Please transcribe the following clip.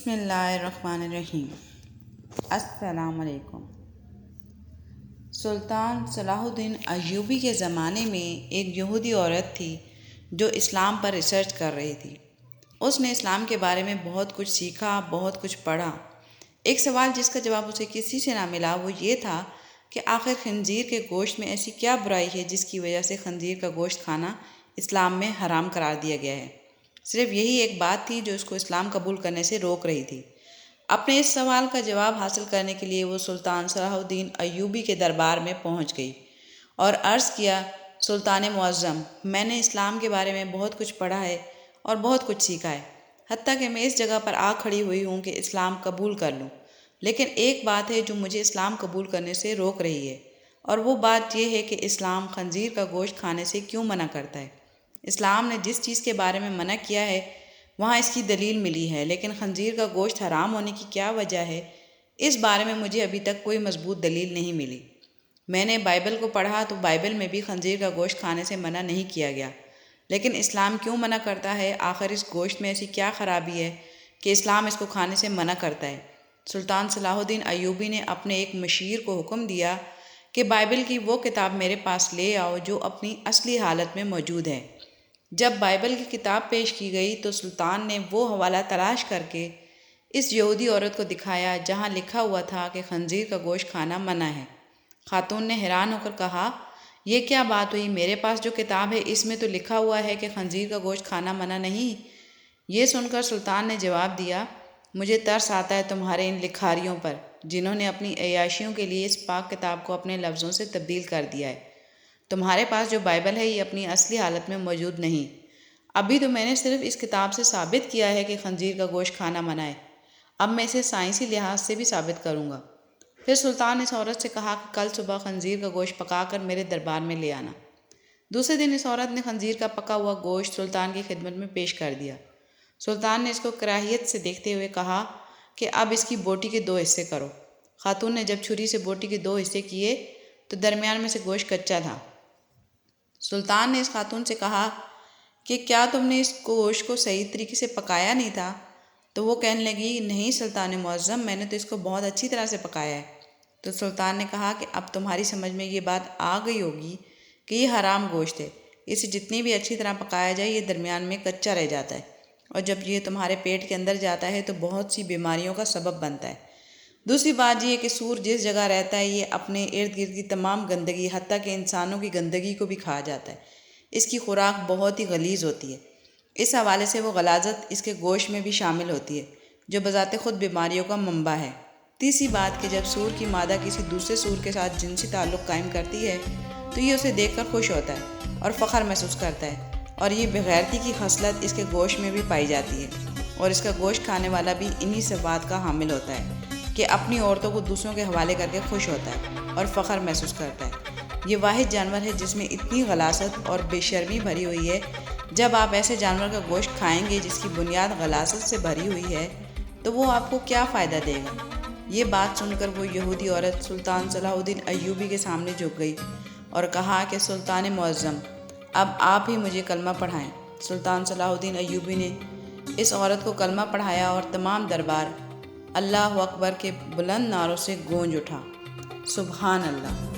بسم اللہ الرحمن الرحیم۔ السلام علیکم۔ سلطان صلاح الدین ایوبی کے زمانے میں ایک یہودی عورت تھی جو اسلام پر ریسرچ کر رہی تھی۔ اس نے اسلام کے بارے میں بہت کچھ سیکھا، بہت کچھ پڑھا۔ ایک سوال جس کا جواب اسے کسی سے نہ ملا وہ یہ تھا کہ آخر خنزیر کے گوشت میں ایسی کیا برائی ہے جس کی وجہ سے خنزیر کا گوشت کھانا اسلام میں حرام قرار دیا گیا ہے۔ صرف یہی ایک بات تھی جو اس کو اسلام قبول کرنے سے روک رہی تھی۔ اپنے اس سوال کا جواب حاصل کرنے کے لیے وہ سلطان صلاح الدین ایوبی کے دربار میں پہنچ گئی اور عرض کیا، سلطان معظم، میں نے اسلام کے بارے میں بہت کچھ پڑھا ہے اور بہت کچھ سیکھا ہے، حتیٰ کہ میں اس جگہ پر آ کھڑی ہوئی ہوں کہ اسلام قبول کر لوں، لیکن ایک بات ہے جو مجھے اسلام قبول کرنے سے روک رہی ہے، اور وہ بات یہ ہے کہ اسلام خنزیر کا گوشت کھانے سے کیوں منع کرتا ہے۔ اسلام نے جس چیز کے بارے میں منع کیا ہے وہاں اس کی دلیل ملی ہے، لیکن خنزیر کا گوشت حرام ہونے کی کیا وجہ ہے، اس بارے میں مجھے ابھی تک کوئی مضبوط دلیل نہیں ملی۔ میں نے بائبل کو پڑھا تو بائبل میں بھی خنزیر کا گوشت کھانے سے منع نہیں کیا گیا، لیکن اسلام کیوں منع کرتا ہے؟ آخر اس گوشت میں ایسی کیا خرابی ہے کہ اسلام اس کو کھانے سے منع کرتا ہے؟ سلطان صلاح الدین ایوبی نے اپنے ایک مشیر کو حکم دیا کہ بائبل کی وہ کتاب میرے پاس لے آؤ جو اپنی اصلی حالت میں موجود ہے۔ جب بائبل کی کتاب پیش کی گئی تو سلطان نے وہ حوالہ تلاش کر کے اس یہودی عورت کو دکھایا جہاں لکھا ہوا تھا کہ خنزیر کا گوشت کھانا منع ہے۔ خاتون نے حیران ہو کر کہا، یہ کیا بات ہوئی؟ میرے پاس جو کتاب ہے اس میں تو لکھا ہوا ہے کہ خنزیر کا گوشت کھانا منع نہیں۔ یہ سن کر سلطان نے جواب دیا، مجھے ترس آتا ہے تمہارے ان لکھاریوں پر جنہوں نے اپنی عیاشیوں کے لیے اس پاک کتاب کو اپنے لفظوں سے تبدیل کر دیا ہے۔ تمہارے پاس جو بائبل ہے یہ اپنی اصلی حالت میں موجود نہیں۔ ابھی تو میں نے صرف اس کتاب سے ثابت کیا ہے کہ خنزیر کا گوشت کھانا منع ہے، اب میں اسے سائنسی لحاظ سے بھی ثابت کروں گا۔ پھر سلطان نے اس عورت سے کہا کہ کل صبح خنزیر کا گوشت پکا کر میرے دربار میں لے آنا۔ دوسرے دن اس عورت نے خنزیر کا پکا ہوا گوشت سلطان کی خدمت میں پیش کر دیا۔ سلطان نے اس کو کراہیت سے دیکھتے ہوئے کہا کہ اب اس کی بوٹی کے 2 حصے کرو۔ خاتون نے جب چھری سے بوٹی کے 2 حصے کیے تو درمیان میں سے گوشت کچا تھا۔ سلطان نے اس خاتون سے کہا کہ کیا تم نے اس گوشت کو صحیح طریقے سے پکایا نہیں تھا؟ تو وہ کہنے لگی، نہیں سلطان معظم، میں نے تو اس کو بہت اچھی طرح سے پکایا ہے۔ تو سلطان نے کہا کہ اب تمہاری سمجھ میں یہ بات آ گئی ہوگی کہ یہ حرام گوشت ہے، اسے جتنی بھی اچھی طرح پکایا جائے یہ درمیان میں کچا رہ جاتا ہے، اور جب یہ تمہارے پیٹ کے اندر جاتا ہے تو بہت سی بیماریوں کا سبب بنتا ہے۔ دوسری بات یہ کہ سور جس جگہ رہتا ہے یہ اپنے ارد گرد کی تمام گندگی حتیٰ کہ انسانوں کی گندگی کو بھی کھا جاتا ہے، اس کی خوراک بہت ہی غلیظ ہوتی ہے، اس حوالے سے وہ غلاظت اس کے گوشت میں بھی شامل ہوتی ہے جو بذات خود بیماریوں کا منبع ہے۔ تیسری بات کہ جب سور کی مادہ کسی دوسرے سور کے ساتھ جنسی تعلق قائم کرتی ہے تو یہ اسے دیکھ کر خوش ہوتا ہے اور فخر محسوس کرتا ہے، اور یہ بغیرتی کی خصلت اس کے گوشت میں بھی پائی جاتی ہے، اور اس کا گوشت کھانے والا بھی انہی صفات کا حامل ہوتا ہے کہ اپنی عورتوں کو دوسروں کے حوالے کر کے خوش ہوتا ہے اور فخر محسوس کرتا ہے۔ یہ واحد جانور ہے جس میں اتنی غلاظت اور بے شرمی بھری ہوئی ہے۔ جب آپ ایسے جانور کا گوشت کھائیں گے جس کی بنیاد غلاظت سے بھری ہوئی ہے تو وہ آپ کو کیا فائدہ دے گا؟ یہ بات سن کر وہ یہودی عورت سلطان صلاح الدین ایوبی کے سامنے جھک گئی اور کہا کہ سلطان معظم، اب آپ ہی مجھے کلمہ پڑھائیں۔ سلطان صلاح الدین ایوبی نے اس عورت کو کلمہ پڑھایا اور تمام دربار اللہ اکبر کے بلند نعروں سے گونج اٹھا۔ سبحان اللہ۔